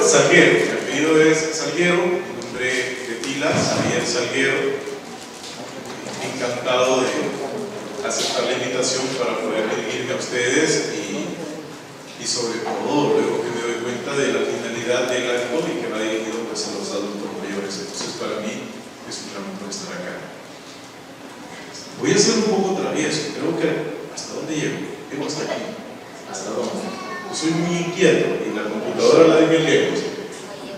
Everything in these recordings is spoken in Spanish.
Salguero, mi apellido es Salguero, mi nombre de pila, Javier Salguero. Encantado de aceptar la invitación para poder dirigirme a ustedes y sobre todo luego que me doy cuenta de la finalidad del acto y que va dirigido pues a los adultos mayores. Entonces para mí es un gran honor estar acá. Voy a ser un poco travieso, creo que ¿hasta dónde llego? Llego hasta aquí. ¿Hasta dónde? Yo soy muy inquieto y la computadora la dejé lejos.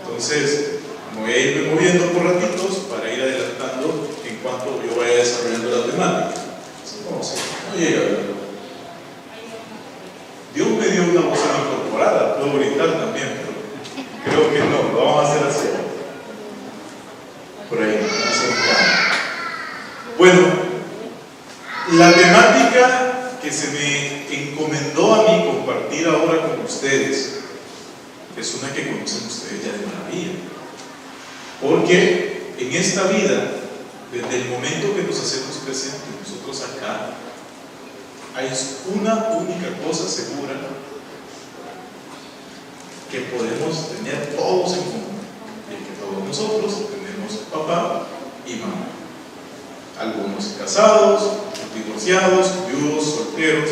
Entonces me voy a irme moviendo por ratitos para ir adelantando en cuanto yo vaya desarrollando la temática. No sé, no llega, ¿verdad? Dios me dio una voz incorporada, puedo gritar también, pero creo que no, lo vamos a hacer así. Por ahí, vamos a hacer un cambio. Bueno, la temática que se me encomendó a mí compartir ahora con ustedes es una que conocen ustedes ya de maravilla. Porque en esta vida, desde el momento que nos hacemos presentes nosotros acá, hay una única cosa segura que podemos tener todos en común, y que todos nosotros tenemos papá y mamá. Algunos casados, divorciados, viudos, solteros,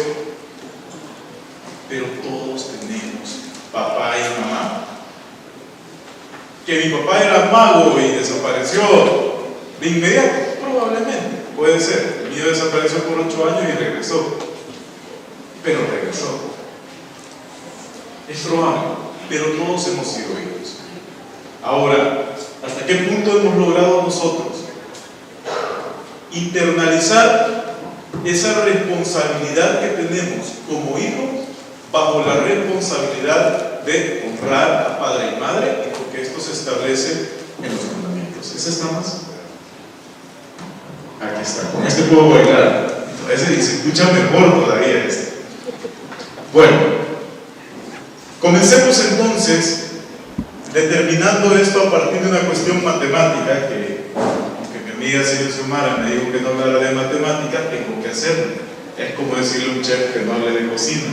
pero todos tenemos papá y mamá. Que mi papá era mago y desapareció de inmediato, probablemente, puede ser. El mío desapareció por 8 años y regresó, pero regresó. Es probable, pero todos hemos sido hijos. Ahora, ¿hasta qué punto hemos logrado nosotros internalizar esa responsabilidad que tenemos como hijos bajo la responsabilidad de honrar a padre y madre, y porque esto se establece en los mandamientos? ¿Ese está más? Aquí está, con este puedo bailar. Ese se escucha mejor todavía este. Bueno, comencemos entonces determinando esto a partir de una cuestión matemática que, aunque mi amiga Silvia Xiomara me dijo que no hablara de matemática, tengo que hacerlo. Es como decirle a un chef que no hable de cocina.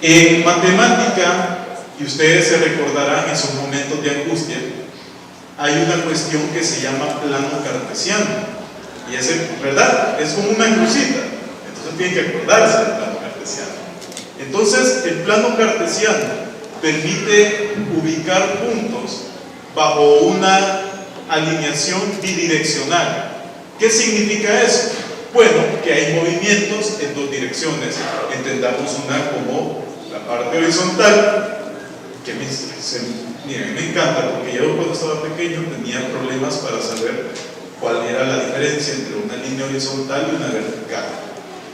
En matemática, y ustedes se recordarán esos momentos de angustia, hay una cuestión que se llama plano cartesiano. Y ese, ¿verdad? Es como una crucita. Entonces tienen que acordarse del plano cartesiano. Entonces, el plano cartesiano permite ubicar puntos bajo una alineación bidireccional. ¿Qué significa eso? Bueno, que hay movimientos en dos direcciones. Entendamos una como la parte horizontal, que miren, me encanta, porque yo cuando estaba pequeño tenía problemas para saber cuál era la diferencia entre una línea horizontal y una vertical.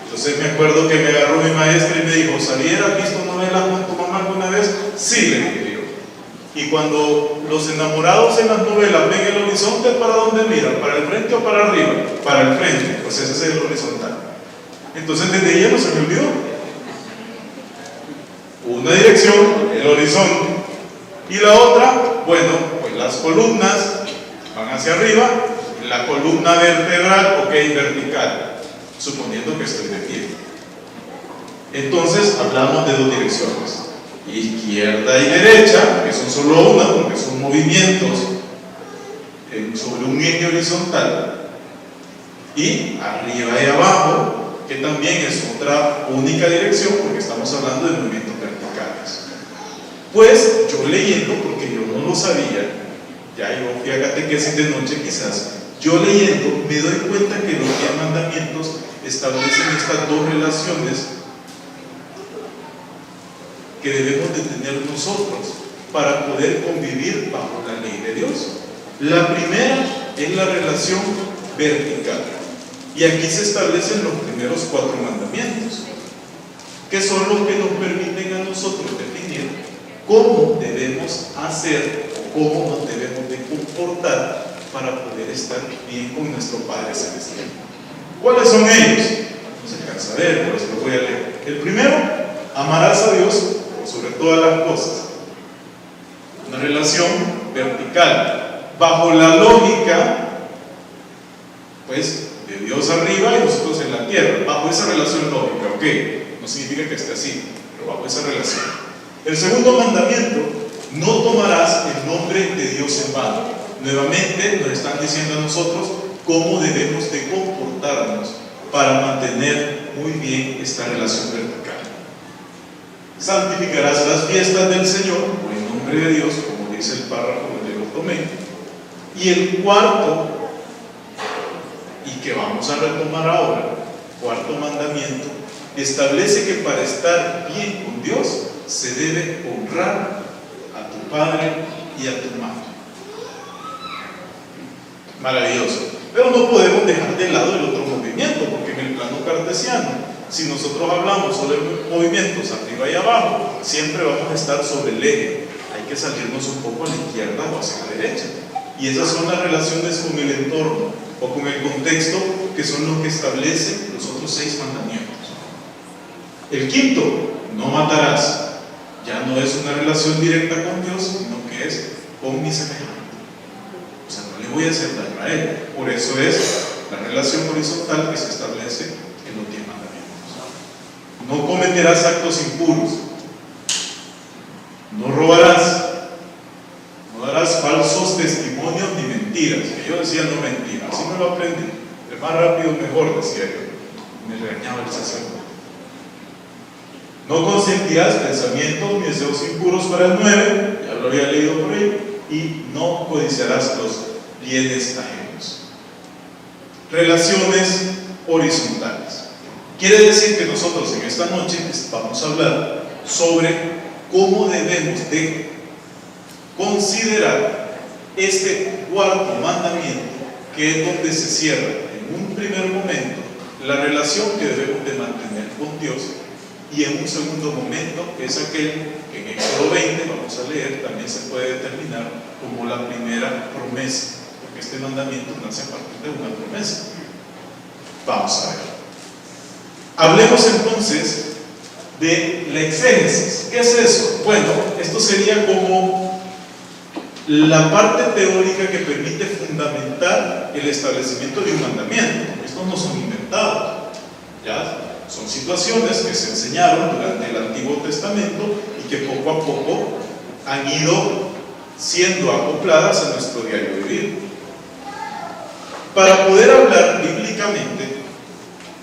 Entonces me acuerdo que me agarró mi maestra y me dijo: ¿Xavier, has visto novelas con tu mamá alguna vez? Sí, le dije yo. Y cuando los enamorados en las novelas ven el horizonte, ¿para dónde miran? ¿Para el frente o para arriba? Para el frente, pues ese es el horizontal. Entonces desde ella no se me olvidó. Una dirección, el horizonte, y la otra, bueno, pues las columnas van hacia arriba, la columna vertebral, ok, vertical, suponiendo que estoy de pie. Entonces hablamos de dos direcciones, izquierda y derecha, que son solo una, porque son movimientos sobre un eje horizontal, y arriba y abajo, que también es otra única dirección, porque estamos hablando de movimientos verticales. Pues yo leyendo, porque yo no lo sabía, ya yo fui a catequesis de noche quizás, yo leyendo me doy cuenta que los 10 mandamientos establecen estas dos relaciones que debemos de tener nosotros para poder convivir bajo la ley de Dios. La primera es la relación vertical, y aquí se establecen los primeros 4 mandamientos, que son los que nos permiten a nosotros definir cómo debemos hacer o cómo nos debemos de comportar para poder estar bien con nuestro Padre Celestial. ¿Cuáles son ellos? No se cansa de ver, por eso lo voy a leer. El primero, amarás a Dios por sobre todas las cosas. Una relación vertical, bajo la lógica, pues, de Dios arriba y nosotros en la tierra, bajo esa relación lógica, ok, no significa que esté así, pero bajo esa relación. El segundo mandamiento: no tomarás el nombre de Dios en vano. Nuevamente nos están diciendo a nosotros cómo debemos de comportarnos para mantener muy bien esta relación vertical. Santificarás las fiestas del Señor en nombre de Dios, como dice el párrafo donde lo tomé. Y el cuarto, y que vamos a retomar ahora, cuarto mandamiento, establece que para estar bien con Dios se debe honrar a tu padre y a tu madre. Maravilloso. Pero no podemos dejar de lado el otro movimiento, porque en el plano cartesiano, si nosotros hablamos sobre movimientos arriba y abajo, siempre vamos a estar sobre el eje. Hay que salirnos un poco a la izquierda o hacia la derecha. Y esas son las relaciones con el entorno o con el contexto, que son los que establecen los otros 6 mandamientos. El quinto: no matarás. Ya no es una relación directa con Dios, sino que es con mi semejante. O sea, no le voy a hacer daño a él. Por eso es la relación horizontal que se establece en los 10 mandamientos. No cometerás actos impuros. No robarás. No darás falsos testimonios ni mentiras. Que yo decía no mentir, así me lo aprendí. El más rápido mejor, decía yo. Me regañaba el sacerdote. No consentirás pensamientos ni deseos impuros para el 9, ya lo había leído por ahí. Y no codiciarás los bienes ajenos. Relaciones horizontales. Quiere decir que nosotros en esta noche vamos a hablar sobre cómo debemos de considerar este cuarto mandamiento, que es donde se cierra en un primer momento la relación que debemos de mantener con Dios, y en un segundo momento es aquel que en Éxodo 20 vamos a leer, también se puede determinar como la primera promesa, porque este mandamiento nace a partir de una promesa. Vamos a ver. Hablemos entonces de la exégesis. ¿Qué es eso? Bueno, esto sería como la parte teórica que permite fundamentar el establecimiento de un mandamiento. Estos no son inventados, ¿ya? Son situaciones que se enseñaron durante el Antiguo Testamento y que poco a poco han ido siendo acopladas a nuestro diario vivir. Para poder hablar bíblicamente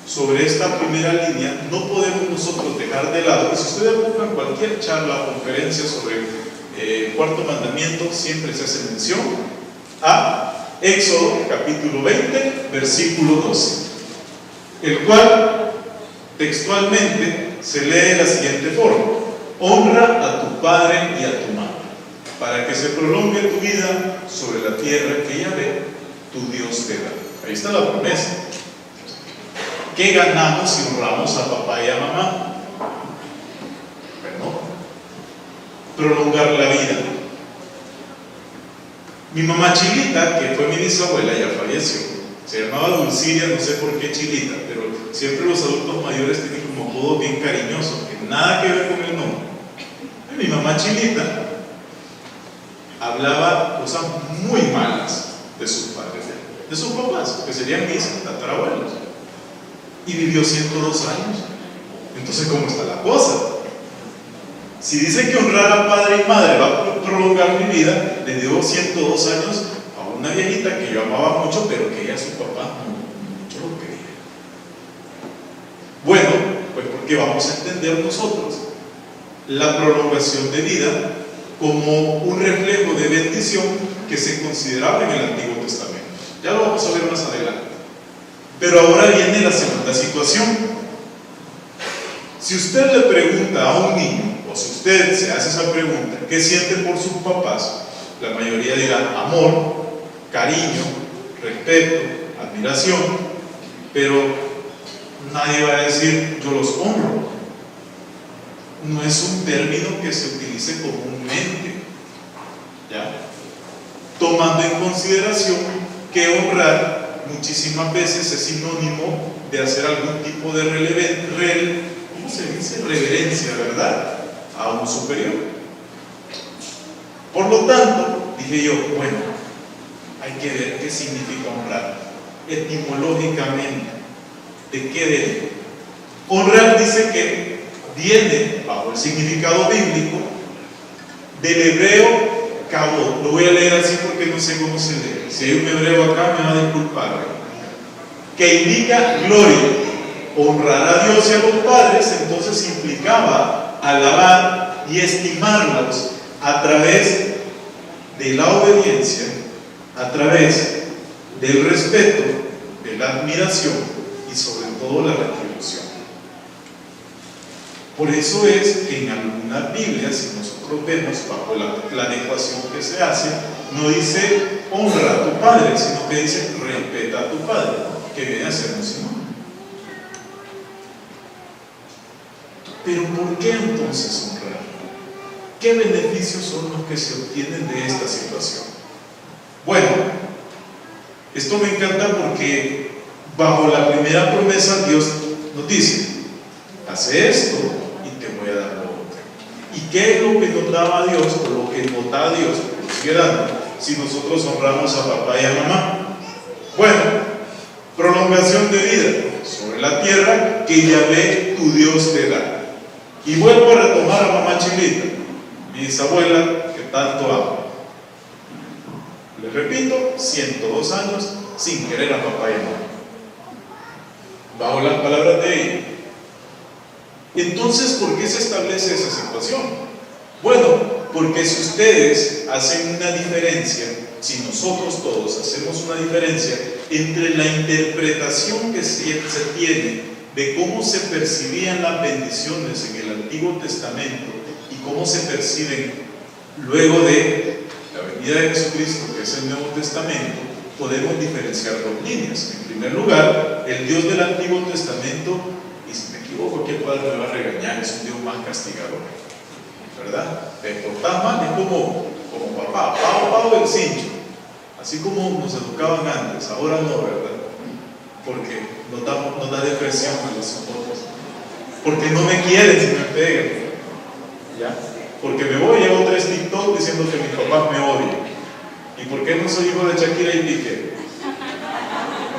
sobre esta primera línea, no podemos nosotros dejar de lado, y si ustedes buscan cualquier charla o conferencia sobre el cuarto mandamiento, siempre se hace mención a Éxodo capítulo 20, versículo 12, el cual textualmente se lee de la siguiente forma: honra a tu padre y a tu madre, para que se prolongue tu vida sobre la tierra que Yahvé, tu Dios, te da. Ahí está la promesa. ¿Qué ganamos si honramos a papá y a mamá? Bueno, prolongar la vida. Mi mamá Chilita, que fue mi bisabuela, ya falleció. Se llamaba Dulciria, no sé por qué Chilita, pero siempre los adultos mayores tienen como apodos bien cariñosos, que nada que ver con el nombre. Mi mamá Chilita hablaba cosas muy malas de sus padres, de sus papás, que serían mis tatarabuelos, y vivió 102 años. Entonces, ¿cómo está la cosa? Si dice que honrar a padre y madre va a prolongar mi vida, le dio 102 años a una viejita que yo amaba mucho, pero que ella, su papá, mucho lo quería. Bueno, pues porque vamos a entender nosotros la prolongación de vida como un reflejo de bendición que se consideraba en el Antiguo Testamento. Ya lo vamos a ver más adelante. Pero ahora viene la segunda situación. Si usted le pregunta a un niño, o si usted se hace esa pregunta, ¿qué siente por sus papás? La mayoría dirá amor, cariño, respeto, admiración, pero nadie va a decir yo los honro. No es un término que se utilice comúnmente, ¿ya? Tomando en consideración que honrar muchísimas veces es sinónimo de hacer algún tipo de ¿cómo se dice? Reverencia, ¿verdad?, a un superior. Por lo tanto, dije yo, bueno, hay que ver qué significa honrar etimológicamente. ¿De qué debe? Honrar dice que viene bajo el significado bíblico, del hebreo kabod. Lo voy a leer así porque no sé cómo se lee. Si hay un hebreo acá me va a disculpar. Que indica gloria. Honrar a Dios y a los padres, entonces implicaba alabar y estimarlos a través de la obediencia, a través del respeto, de la admiración y sobre todo la retribución. Por eso es que en algunas Biblias, si nosotros vemos bajo la adecuación que se hace, no dice honra a tu padre, sino que dice respeta a tu padre, que viene a ser un sinónimo. Pero ¿por qué entonces honrar? ¿Qué beneficios son los que se obtienen de esta situación? Bueno, esto me encanta porque bajo la primera promesa Dios nos dice: hace esto y te voy a dar lo otro. ¿Y qué es lo que nos daba Dios, o lo que nos da Dios, o nos sigue dando, si nosotros honramos a papá y a mamá? Bueno, prolongación de vida sobre la tierra que Yahvé tu Dios te da. Y vuelvo a retomar a mamá Chilita, mi bisabuela que tanto amo. Les repito, 102 años sin querer a papá y a mamá, bajo las palabras de ella. Entonces, ¿por qué se establece esa situación? Bueno, porque si ustedes hacen una diferencia, si nosotros todos hacemos una diferencia entre la interpretación que se tiene de cómo se percibían las bendiciones en el Antiguo Testamento y cómo se perciben luego de la venida de Jesucristo, que es el Nuevo Testamento, podemos diferenciar dos líneas. En primer lugar, el Dios del Antiguo Testamento, y si me equivoco, aquí el padre me va a regañar, es un Dios más castigador, ¿verdad? Te portás mal, es como papá, pavo el cincho, así como nos educaban antes, ahora no, ¿verdad? Porque nos da depresión a los otros, porque no me quieren si me pegan, ¿ya? Porque me voy a otro TikTok diciendo que mis papás me odian. ¿Y por qué no soy hijo de Shakira y Piqué?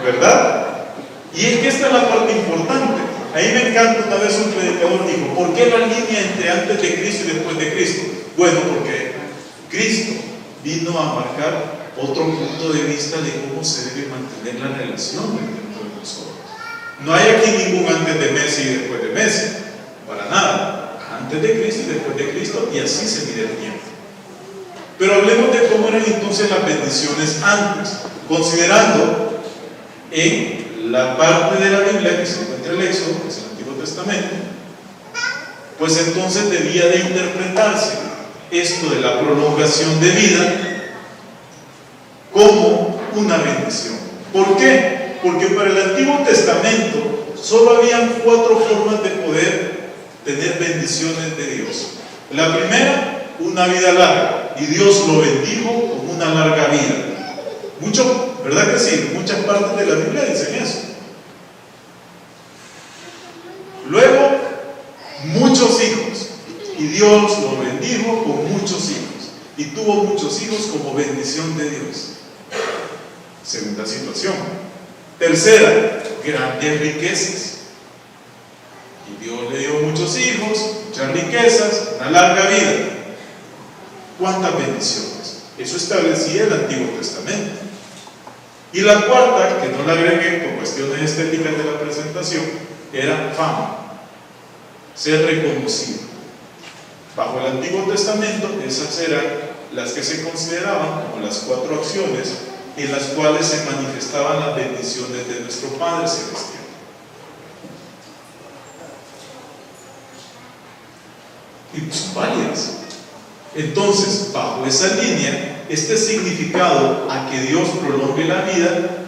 ¿Verdad? Y es que esta es la parte importante. Ahí me encanta, una vez un predicador dijo: ¿por qué la línea entre antes de Cristo y después de Cristo? Bueno, porque Cristo vino a marcar otro punto de vista de cómo se debe mantener la relación dentro de nosotros. No hay aquí ningún antes de Messi y después de Messi, para nada. Antes de Cristo y después de Cristo, y así se mide el tiempo. Pero hablemos de cómo eran entonces las bendiciones antes, considerando en la parte de la Biblia que se encuentra el Éxodo, que es el Antiguo Testamento. Pues entonces debía de interpretarse esto de la prolongación de vida como una bendición. ¿Por qué? Porque para el Antiguo Testamento solo habían 4 formas de poder tener bendiciones de Dios. La primera, una vida larga, y Dios lo bendijo con una larga vida. Mucho, ¿verdad que sí? Muchas partes de la Biblia dicen eso. Luego, muchos hijos, y Dios lo bendijo con muchos hijos, y tuvo muchos hijos como bendición de Dios. Segunda situación. Tercera, grandes riquezas, y Dios le dio muchos hijos, muchas riquezas, una larga vida. ¿Cuántas bendiciones? Eso establecía el Antiguo Testamento. Y la cuarta, que no la agregué por cuestiones estéticas de la presentación, era fama, ser reconocido. Bajo el Antiguo Testamento, esas eran las que se consideraban como las 4 acciones en las cuales se manifestaban las bendiciones de nuestro Padre Celestial. Y son varias. Entonces, bajo esa línea, este significado a que Dios prolongue la vida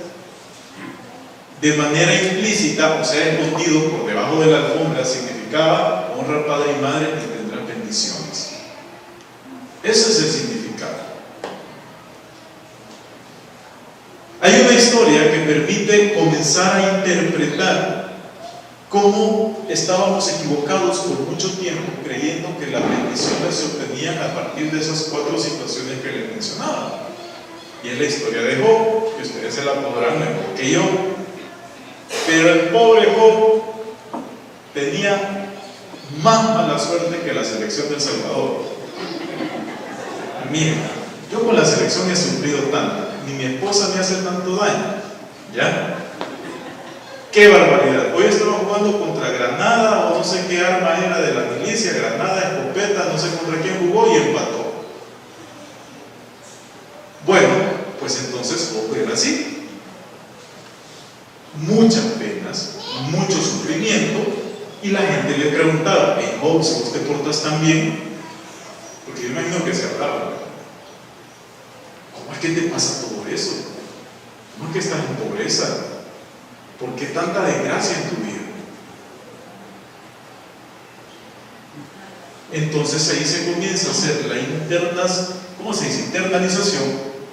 de manera implícita, o sea, escondido por debajo de la alfombra, significaba: honra a padre y madre y tendrán bendiciones. Ese es el significado. Hay una historia que permite comenzar a interpretar cómo estábamos equivocados por mucho tiempo creyendo que las bendiciones se obtenían a partir de esas 4 situaciones que les mencionaba. Y es la historia de Job, que ustedes se la podrán mejor que yo. Pero el pobre Job tenía Más mala suerte que la selección del Salvador. Miren, yo con la selección he sufrido tanto, ni mi esposa me hace tanto daño, ¿ya? ¡Qué barbaridad! Hoy estaba jugando contra Granada, o no sé qué arma era de la milicia, Granada, escopeta, no sé contra quién jugó y empató. Bueno, pues entonces ojo, era así. Muchas penas, mucho sufrimiento, y la gente le preguntaba: hey, Job, si vos te portas tan bien, porque yo imagino que se hablaba, ¿cómo es que te pasa todo eso? ¿Cómo es que estás en pobreza? ¿Por qué tanta desgracia en tu vida? Entonces ahí se comienza a hacer la internalización,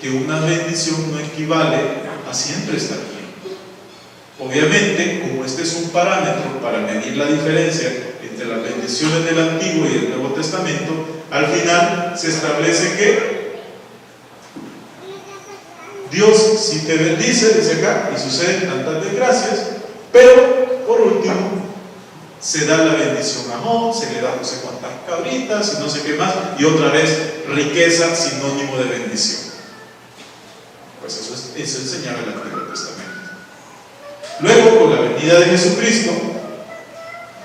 que una bendición no equivale a siempre estar bien. Obviamente, como este es un parámetro para medir la diferencia entre las bendiciones del Antiguo y el Nuevo Testamento, al final se establece que Dios sí te bendice, dice acá, y suceden tantas desgracias, pero por último se da la bendición a Job, se le da no sé cuántas cabritas y no sé qué más, y otra vez riqueza, sinónimo de bendición. Pues eso enseñaba el Antiguo Testamento. Luego, con la venida de Jesucristo,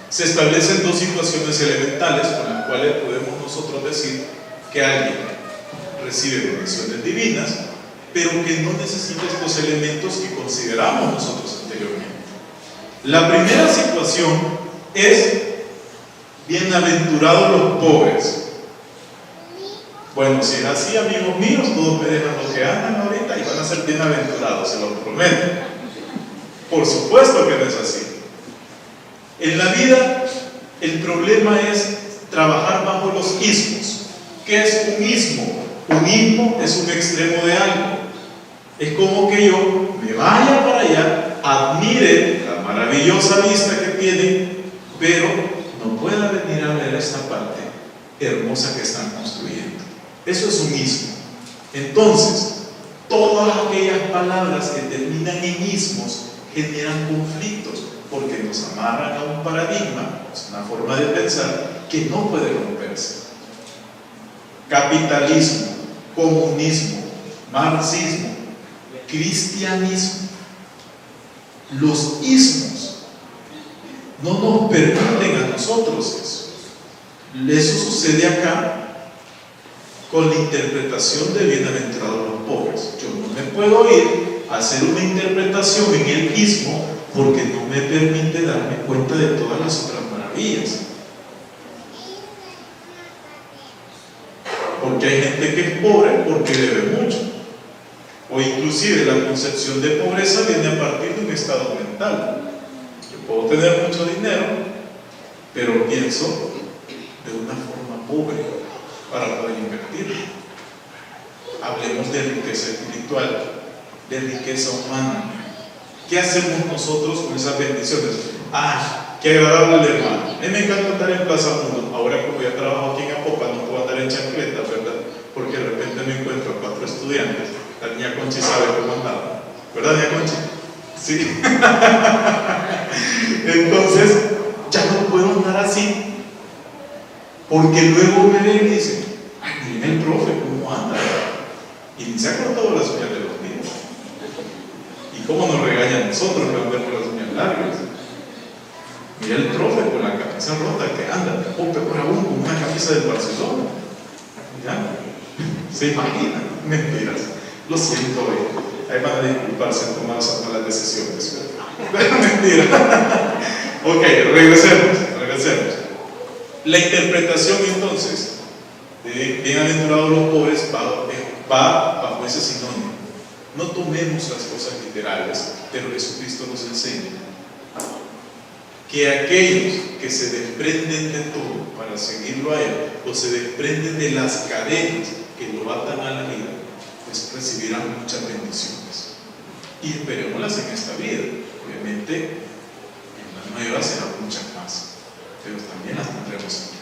se establecen dos situaciones elementales con las cuales podemos nosotros decir que alguien recibe bendiciones divinas, pero que no necesita estos elementos que consideramos nosotros anteriormente. La primera situación es: bienaventurados los pobres. Bueno, si es así, amigos míos, todos me dejan los que andan ahorita y van a ser bienaventurados, se los prometo. Por supuesto que no es así. En la vida, el problema es trabajar bajo los ismos. ¿Qué es un ismo? Un ismo es un extremo de algo. Es como que yo me vaya para allá, admire la maravillosa vista que tiene, pero no pueda venir a ver esta parte hermosa que están construyendo. Eso es un ismo. Entonces, todas aquellas palabras que terminan en ismos generan conflictos, porque nos amarran a un paradigma, una forma de pensar que no puede romperse. Capitalismo, comunismo, marxismo, cristianismo. Los ismos no nos permiten a nosotros eso. Eso sucede acá con la interpretación de bienaventurados los pobres. Yo no me puedo ir a hacer una interpretación en el ismo porque no me permite darme cuenta de todas las otras maravillas. Porque hay gente que es pobre porque debe mucho, o inclusive la concepción de pobreza viene a partir de un estado mental. Yo puedo tener mucho dinero, pero pienso de una forma pobre para poder invertir. Hablemos de riqueza espiritual, de riqueza humana. ¿Qué hacemos nosotros con esas bendiciones? Qué agradable el hermano. A mí me encanta estar en Plaza Mundo. Ahora, como ya trabajo aquí en Apopa, no puedo andar en chancleta, ¿verdad? Porque de repente me encuentro a 4 estudiantes. La niña Conchi sabe cómo andaba, ¿verdad, niña Conchi? Sí. Entonces, ya no puedo andar así, porque luego me ven y dicen: miren el profe cómo anda, y ni se ha cortado las uñas de los niños. ¿Y cómo nos regañan nosotros que andamos las uñas largas? Mira el profe con la camisa rota que anda, o peor aún, con una camisa del Barcelona. ¿Ya? ¿Se imaginan? Mentiras. Lo siento, ahí van a disculparse en tomar esas malas decisiones. Mentira. Ok, regresemos. La interpretación entonces de bienaventurados los pobres va bajo ese sinónimo. No tomemos las cosas literales, pero Jesucristo nos enseña que aquellos que se desprenden de todo para seguirlo a Él, o se desprenden de las cadenas que lo atan a la vida, pues recibirán muchas bendiciones. Y esperémoslas en esta vida. Obviamente, en la nueva serán muchas más, pero también las tendremos aquí.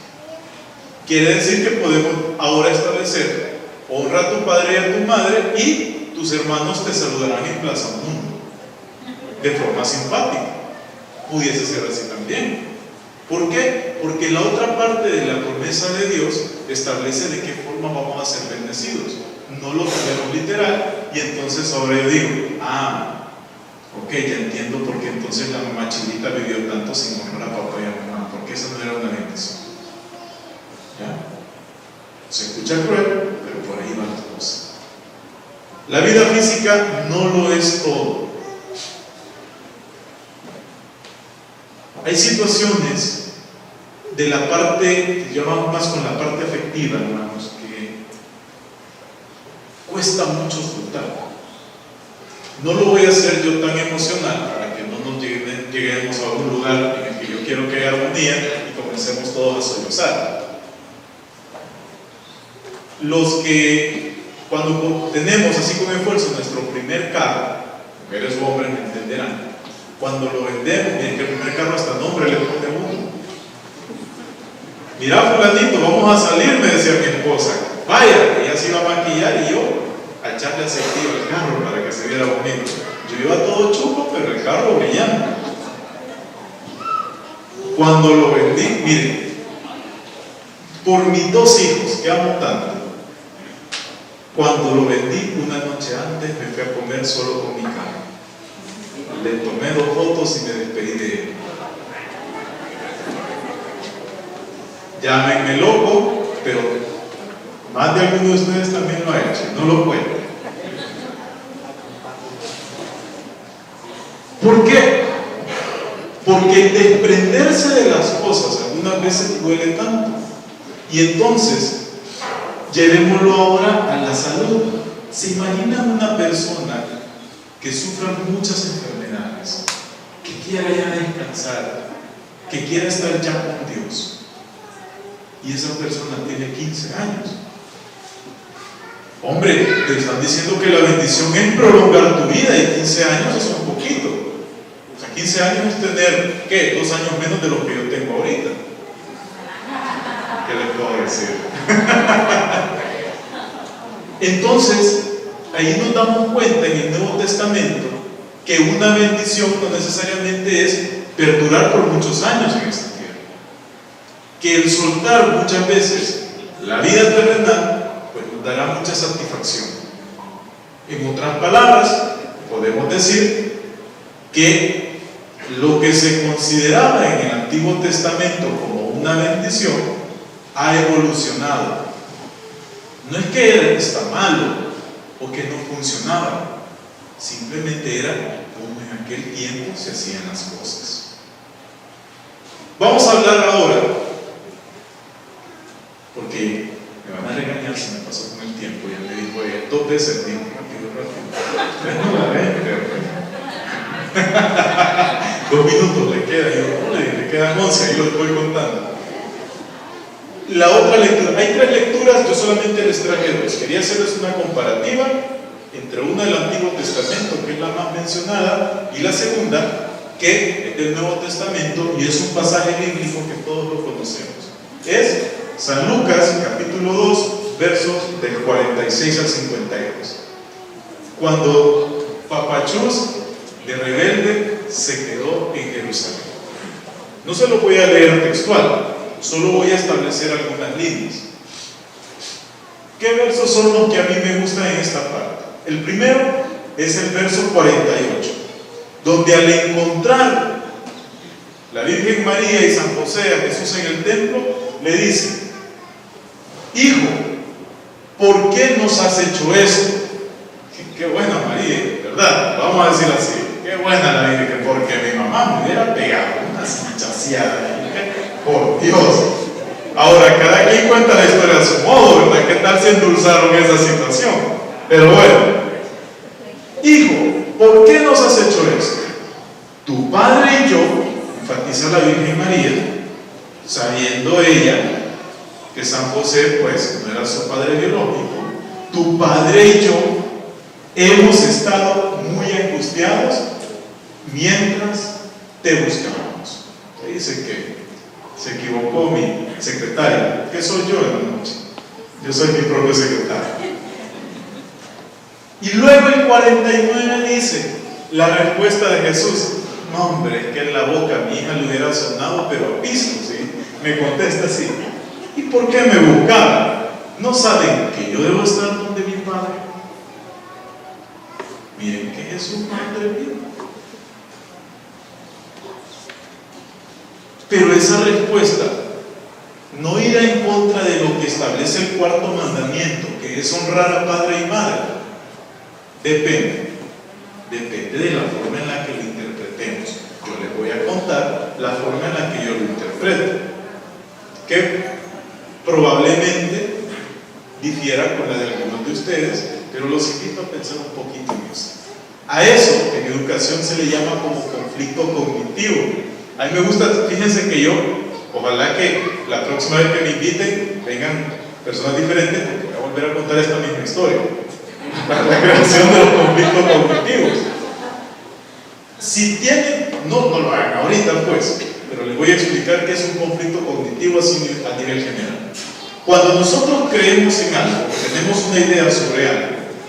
Quiere decir que podemos ahora establecer: honra a tu padre y a tu madre, y tus hermanos te saludarán en Plaza Mundo, de forma simpática. Pudiese ser así también. ¿Por qué? Porque la otra parte de la promesa de Dios establece de qué forma vamos a ser bendecidos. No lo tenemos literal, y entonces ahora yo digo, ok, ya entiendo por qué entonces la mamá Chilita vivió tanto sin honrar a papá y a mamá, porque esa no era una bendición. ¿Ya? Se escucha cruel, pero por ahí va la cosa. La vida física no lo es todo. Hay situaciones de la parte, yo vamos más con la parte afectiva, hermanos, que cuesta mucho disfrutar. No lo voy a hacer yo tan emocional para que no nos lleguemos a un lugar en el que yo quiero que haya armonía y comencemos todos a sollozar. Los que cuando tenemos así con esfuerzo nuestro primer carro, mujeres o hombres me entenderán, cuando lo vendemos, miren que el primer carro hasta nombre le pone uno. Mira, fulanito, vamos a salir, me decía mi esposa. Vaya, ella se iba a maquillar y yo a echarle aceite al carro para que se viera bonito. Yo iba todo chupo, pero el carro brillante. Cuando lo vendí, miren, por mis 2 hijos, que amo tanto, cuando lo vendí una noche antes me fui a comer solo con mi carro. Le tomé 2 fotos y me despedí de él. Llámenme loco, pero más de alguno de ustedes también lo ha hecho, no lo cuento. ¿Por qué? Porque el desprenderse de las cosas algunas veces duele tanto. Y entonces, llevémoslo ahora a la salud. ¿Se imaginan una persona que sufra muchas enfermedades, que quiera ya descansar, que quiera estar ya con Dios? Y esa persona tiene 15 años. Hombre, te están diciendo que la bendición es prolongar tu vida, y 15 años es un poquito. O sea, 15 años es tener, ¿qué? 2 años menos de lo que yo tengo ahorita. ¿Qué les puedo decir? Entonces, ahí nos damos cuenta en el Nuevo Testamento que una bendición no necesariamente es perdurar por muchos años en esta tierra. Que el soltar muchas veces la vida terrenal pues nos dará mucha satisfacción. En otras palabras, podemos decir que lo que se consideraba en el Antiguo Testamento como una bendición ha evolucionado. No es que está malo o que no funcionaba, simplemente era como en aquel tiempo se hacían las cosas. Vamos a hablar ahora, porque me van a regañar si me pasó con el tiempo. Ya me dijo ella 2 veces el tiempo, rápido. No la ven, pero 2 minutos le queda, le quedan 11, ahí los voy contando. La otra lectura, hay 3 lecturas, yo solamente les traje 2. Quería hacerles una comparativa entre una del Antiguo Testamento, que es la más mencionada, y la segunda, que es del Nuevo Testamento, y es un pasaje bíblico que todos lo conocemos. Es San Lucas, capítulo 2, versos del 46 al 52. Cuando Papachús, de rebelde, se quedó en Jerusalén. No se lo voy a leer textual, solo voy a establecer algunas líneas. ¿Qué versos son los que a mí me gustan en esta parte? El primero es el verso 48, donde al encontrar la Virgen María y San José a Jesús en el templo, le dice: Hijo, ¿por qué nos has hecho esto? Qué buena María, ¿verdad? Vamos a decir así, qué buena la Virgen, porque mi mamá me hubiera pegado una chaseada. Por Dios. Ahora, cada quien cuenta la historia a su modo, ¿verdad? ¿Qué tal se endulzaron esa situación? Pero bueno, hijo, ¿por qué nos has hecho esto? Tu padre y yo, enfatiza la Virgen María, sabiendo ella que San José pues no era su padre biológico, tu padre y yo hemos estado muy angustiados mientras te buscábamos. Se dice que se equivocó mi secretaria, que soy yo en la noche. Yo soy mi propio secretario. Y luego el 49 dice la respuesta de Jesús: no, hombre, es que en la boca a mi hija le hubiera sonado, pero a piso, ¿sí? me contesta así: ¿y por qué me buscaban? ¿No saben que yo debo estar donde mi Padre? Miren que Jesús no atrevió. Pero esa respuesta no irá en contra de lo que establece el cuarto mandamiento, que es honrar a padre y madre. Depende de la forma en la que lo interpretemos. Yo les voy a contar la forma en la que yo lo interpreto, que probablemente difiera con la de algunos de ustedes, pero los invito a pensar un poquito en eso. A eso en educación se le llama como conflicto cognitivo. A mí me gusta, fíjense que yo, ojalá que la próxima vez que me inviten vengan personas diferentes, porque voy a volver a contar esta misma historia para la creación de los conflictos cognitivos. Si tienen, no lo hagan ahorita pues, pero les voy a explicar qué es un conflicto cognitivo así a nivel general. Cuando nosotros creemos en algo, tenemos una idea sobre algo,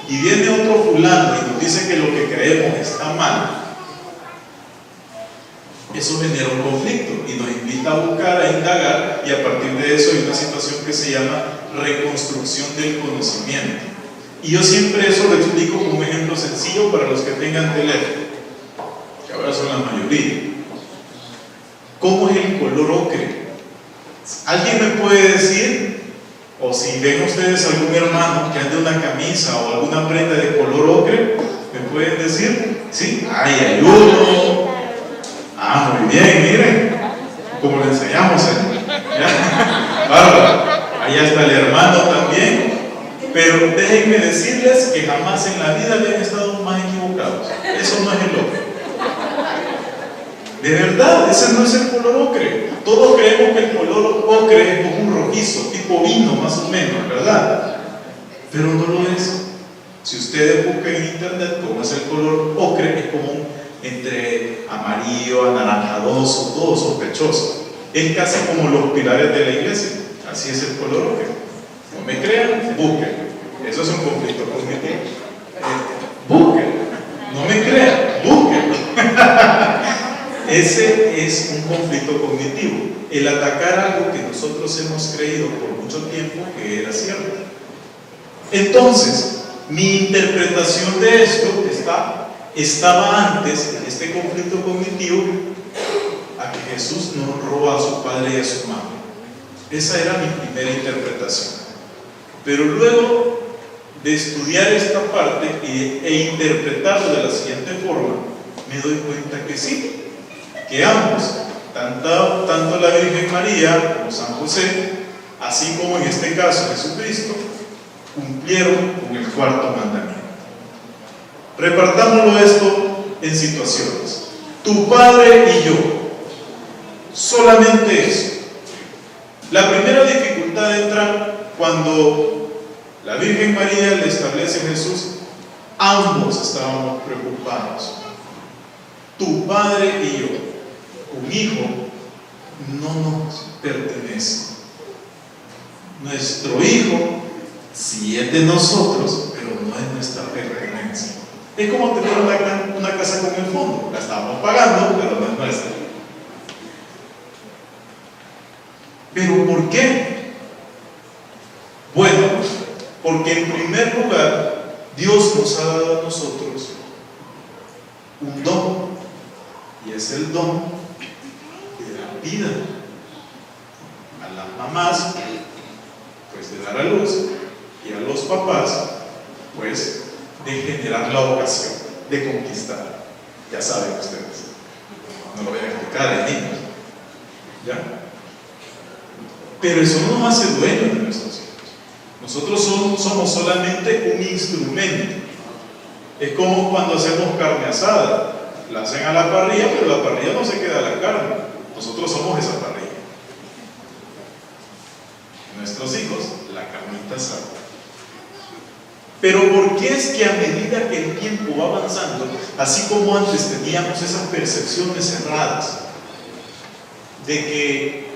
y viene otro fulano y nos dice que lo que creemos está mal, eso genera un conflicto y nos invita a buscar, a indagar, y a partir de eso hay una situación que se llama reconstrucción del conocimiento. Y yo siempre eso lo explico como un ejemplo sencillo para los que tengan teléfono, que ahora son la mayoría. ¿Cómo es el color ocre? ¿Alguien me puede decir? O si ven ustedes algún hermano que ande una camisa o alguna prenda de color ocre, ¿me pueden decir? ¿Sí? ¡Ay, hay uno! Ah, muy bien, miren, como le enseñamos, bárbaro. Allá está el hermano también. Pero déjenme decirles que jamás en la vida habían estado más equivocados. Eso no es el ocre. De verdad, ese no es el color ocre. Todos creemos que el color ocre es como un rojizo, tipo vino más o menos, ¿verdad? Pero no lo es. Si ustedes buscan en internet cómo es el color ocre, es como entre amarillo, anaranjadoso, todo sospechoso. Es casi como los pilares de la iglesia. Así es el color ocre. No me crean, busquen. Eso es un conflicto cognitivo. Busquen. No me crean, busquen. Ese es un conflicto cognitivo. El atacar algo que nosotros hemos creído por mucho tiempo que era cierto. Entonces, mi interpretación de esto estaba antes, en este conflicto cognitivo, a que Jesús no honró a su padre y a su madre. Esa era mi primera interpretación. Pero luego de estudiar esta parte e interpretarlo de la siguiente forma, me doy cuenta que sí, que ambos, tanto la Virgen María como San José, así como en este caso Jesucristo, cumplieron con el cuarto mandamiento. Repartámoslo esto en situaciones. Tu padre y yo, solamente eso. La primera dificultad entra cuando la Virgen María le establece a Jesús: ambos estábamos preocupados. Tu padre y yo, un hijo no nos pertenece. Nuestro hijo sí es de nosotros, pero no es nuestra pertenencia. Es como tener una casa con el fondo. La estamos pagando, pero no es nuestra. ¿Pero por qué? Bueno, porque en primer lugar Dios nos ha dado a nosotros un don, y es el don de la vida. A las mamás, pues de dar a luz, y a los papás, pues de generar la ocasión de conquistar. Ya saben ustedes, no lo voy a explicar en niños, ¿ya? Pero eso no nos hace dueños de nuestros hijos. Nosotros somos solamente un instrumento. Es como cuando hacemos carne asada. La hacen a la parrilla, pero la parrilla no se queda a la carne. Nosotros somos esa parrilla. Nuestros hijos, la carnita asada. Pero ¿por qué es que a medida que el tiempo va avanzando, así como antes teníamos esas percepciones erradas de que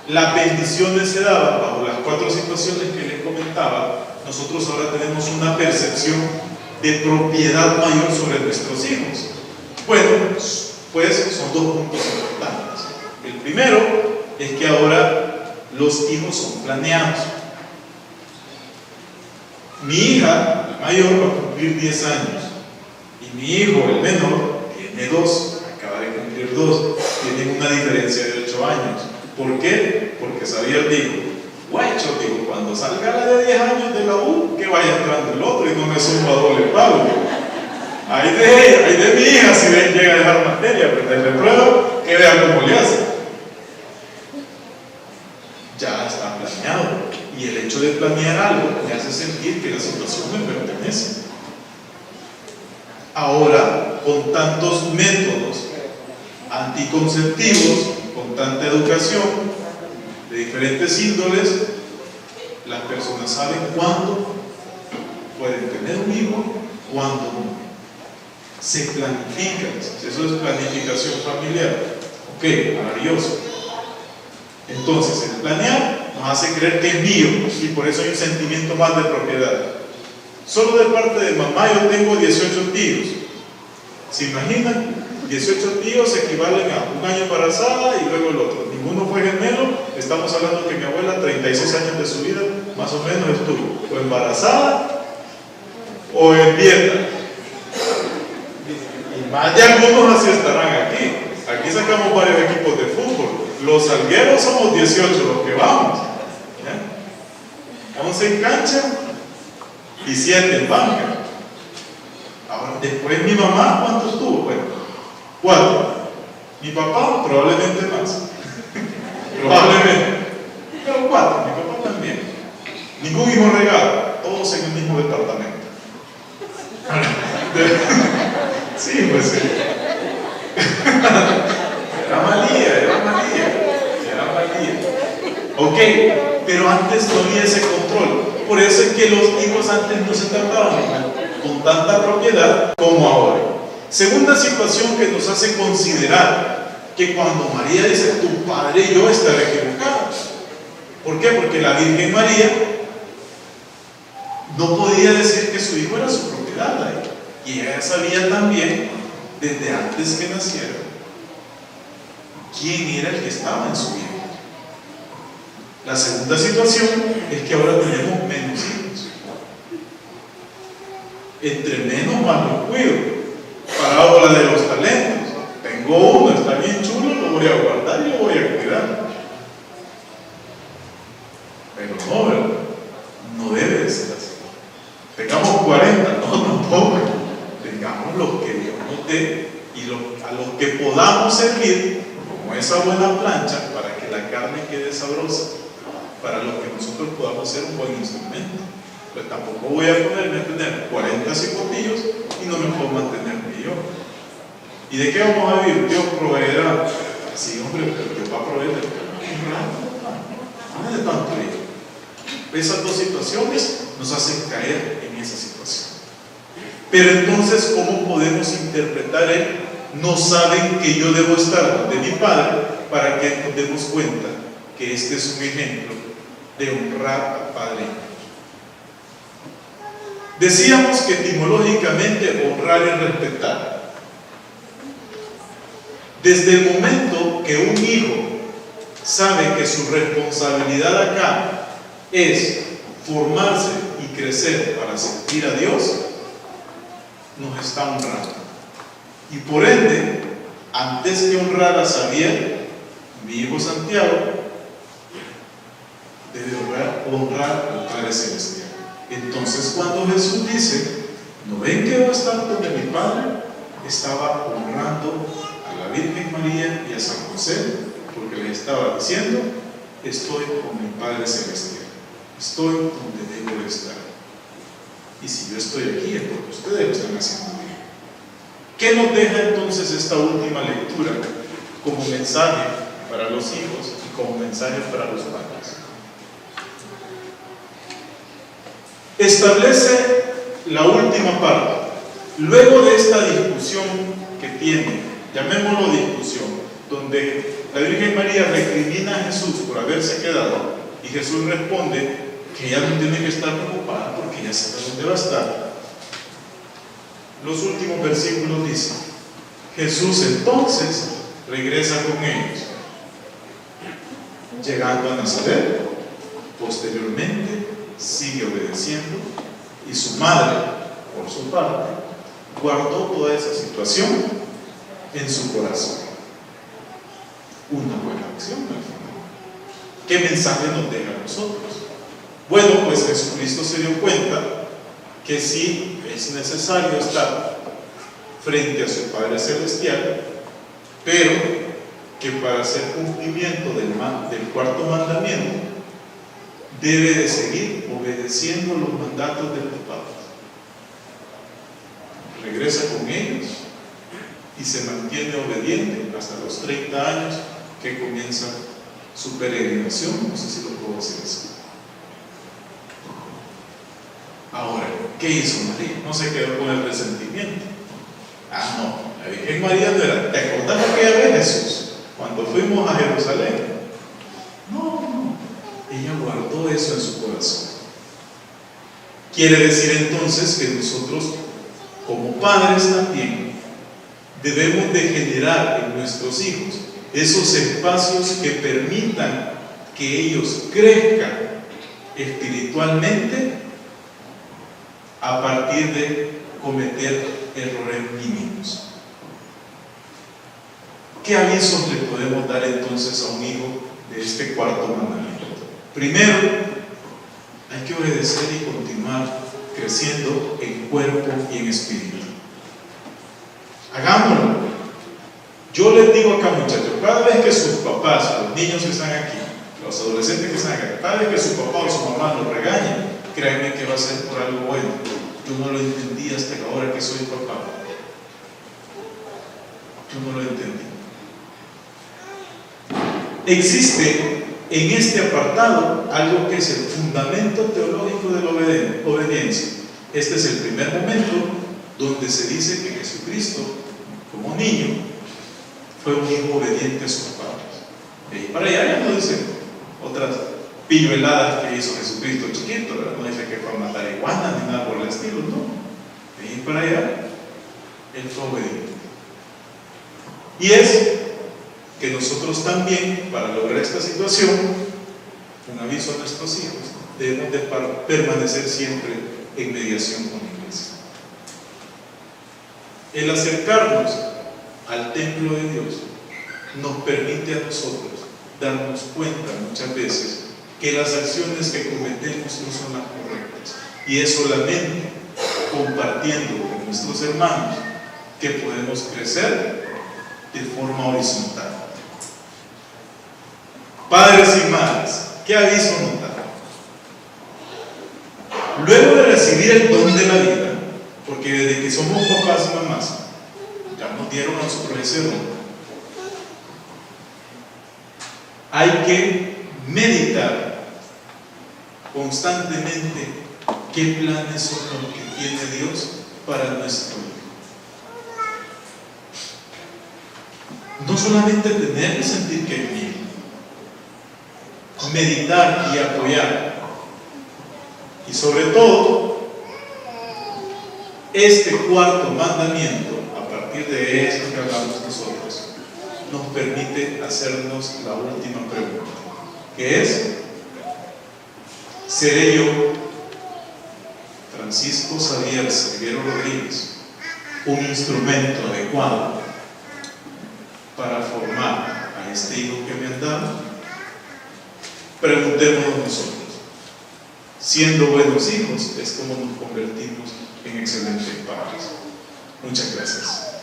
las bendiciones se daban bajo las 4 situaciones que les comentaba, nosotros ahora tenemos una percepción de propiedad mayor sobre nuestros hijos? Bueno, pues son 2 puntos importantes. El primero es que ahora los hijos son planeados. Mi hija, la mayor, va a cumplir 10 años y mi hijo, el menor, tiene 2, acaba de cumplir 2, tienen una diferencia de 8 años. ¿Por qué? Porque Xavier dijo, guacho, digo, cuando salga la de 10 años de la U, que vaya entrando el otro y no me suba doble pago. Hay de mi hija si llega a dejar materia, pero le prueba que vea cómo le hace. Ya está planeado. Y el hecho de planear algo me hace sentir que la situación me pertenece. Ahora, con tantos métodos anticonceptivos, con tanta educación de diferentes índoles, las personas saben cuándo pueden tener un hijo, cuándo no. Se planifica, eso es planificación familiar. Ok, maravilloso. Entonces, el planear nos hace creer que es mío y por eso hay un sentimiento más de propiedad. Solo de parte de mamá yo tengo 18 tíos. ¿Se imaginan? 18 tíos equivalen a un año embarazada y luego el otro. Ninguno fue gemelo. Estamos hablando que mi abuela, 36 años de su vida, más o menos estuvo o embarazada o en dieta. Y más de algunos así estarán aquí. Aquí sacamos varios equipos de fútbol. Los algueros somos 18 los que vamos. ¿Ya? 11 en cancha y 7 en banca. Ahora, después mi mamá, ¿cuántos tuvo? Bueno, 4. Mi papá, probablemente más. Probablemente. Pero 4, mi papá también. Ningún hijo regalo, todos en el mismo departamento. Sí, pues sí. Era María. Ok, pero antes no había ese control. Por eso es que los hijos antes no se trataban con tanta propiedad como ahora. Segunda situación que nos hace considerar que cuando María dice tu padre y yo estaré equivocado. ¿Por qué? Porque la Virgen María no podía decir que su hijo era su propiedad. Y ella sabía también, desde antes que naciera, quién era el que estaba en su vida. La segunda situación es que ahora tenemos menos hijos. Entre menos más los cuido. Parábola de los talentos. Tengo uno, está bien chulo, lo voy a guardar y lo voy a cuidar. Pero no, ¿verdad? No debe de ser así. Tengamos 40, no, tampoco. Tengamos los que Dios nos dé y a los que podamos servir como esa buena plancha para que la carne quede sabrosa, para los que nosotros podamos ser un buen instrumento. Pues tampoco voy a ponerme a tener 40 cipotillos y no me puedo mantener ni yo. ¿Y de qué vamos a vivir? Dios proveerá. Sí, hombre, pero Dios va a proveer no es de tanto hijo. Esas dos situaciones nos hacen caer en esa situación. Pero entonces, ¿cómo podemos interpretar el no saben que yo debo estar de mi padre para que nos demos cuenta que este es un ejemplo de honrar al Padre? Decíamos que etimológicamente honrar es respetar. Desde el momento que un hijo sabe que su responsabilidad acá es formarse y crecer para servir a Dios, nos está honrando. Y por ende, antes que honrar a Xavier, mi hijo Santiago, debe honrar al Padre Celestial. Entonces, cuando Jesús dice, ¿no ven que yo estaba donde mi Padre? Estaba honrando a la Virgen María y a San José, porque les estaba diciendo, estoy con mi Padre Celestial, estoy donde debo de estar. Y si yo estoy aquí es porque ustedes lo están haciendo bien. ¿Qué nos deja entonces esta última lectura como mensaje para los hijos y como mensaje para los padres? Establece la última parte. Luego de esta discusión que tiene, llamémoslo discusión, donde la Virgen María recrimina a Jesús por haberse quedado y Jesús responde que ella no tiene que estar preocupada porque ya sabe dónde va a estar. Los últimos versículos dicen, Jesús entonces regresa con ellos llegando a Nazaret, posteriormente sigue obedeciendo y su madre, por su parte, guardó toda esa situación en su corazón. Una buena acción al final. ¿Qué mensaje nos deja a nosotros? Bueno, pues Jesucristo se dio cuenta que sí es necesario estar frente a su Padre Celestial, pero que para hacer cumplimiento del cuarto mandamiento debe de seguir obedeciendo los mandatos de los padres. Regresa con ellos y se mantiene obediente hasta los 30 años que comienza su peregrinación. No sé si lo puedo decir así. Ahora, ¿qué hizo María? No se quedó con el resentimiento. No, la Virgen María no era. ¿Te acordás aquella vez, Jesús, cuando fuimos a Jerusalén? No, ella guardó eso en su corazón. Quiere decir entonces que nosotros, como padres también, debemos de generar en nuestros hijos esos espacios que permitan que ellos crezcan espiritualmente a partir de cometer errores mínimos. ¿Qué avisos le podemos dar entonces a un hijo de este cuarto mandamiento? Primero, hay que obedecer y continuar creciendo en cuerpo y en espíritu. Hagámoslo. Yo les digo acá, muchachos, cada vez que sus papás, los niños que están aquí, los adolescentes que están aquí, cada vez que su papá o su mamá los regañen, créanme que va a ser por algo bueno. Yo no lo entendí hasta ahora que soy papá. Yo no lo entendí. Existe en este apartado algo que es el fundamento teológico de la obediencia. Este es el primer momento donde se dice que Jesucristo, como niño, fue un hijo obediente a sus padres. Y para allá ya no dicen otras pillueladas que hizo Jesucristo chiquito, ¿verdad? No dice que fue a matar iguanas ni nada por el estilo, no. Y para allá, él fue obediente. Y es que nosotros también, para lograr esta situación, un aviso a nuestros hijos, debemos de permanecer siempre en mediación con la iglesia. El acercarnos al templo de Dios nos permite a nosotros darnos cuenta muchas veces que las acciones que cometemos no son las correctas, y es solamente compartiendo con nuestros hermanos que podemos crecer de forma horizontal. Padres y madres, ¿qué aviso nos da? Luego de recibir el don de la vida, porque desde que somos papás y mamás ya nos dieron a nosotros ese don, hay que meditar constantemente qué planes son los que tiene Dios para nuestro hijo. No solamente tener que sentir que es mío, meditar y apoyar. Y sobre todo, este cuarto mandamiento, a partir de esto que hablamos nosotros, nos permite hacernos la última pregunta, que es: ¿seré yo, Francisco Xavier Salguero Rodríguez, un instrumento adecuado para formar a este hijo que me han dado? Preguntémonos nosotros. Siendo buenos hijos es como nos convertimos en excelentes padres. Muchas gracias.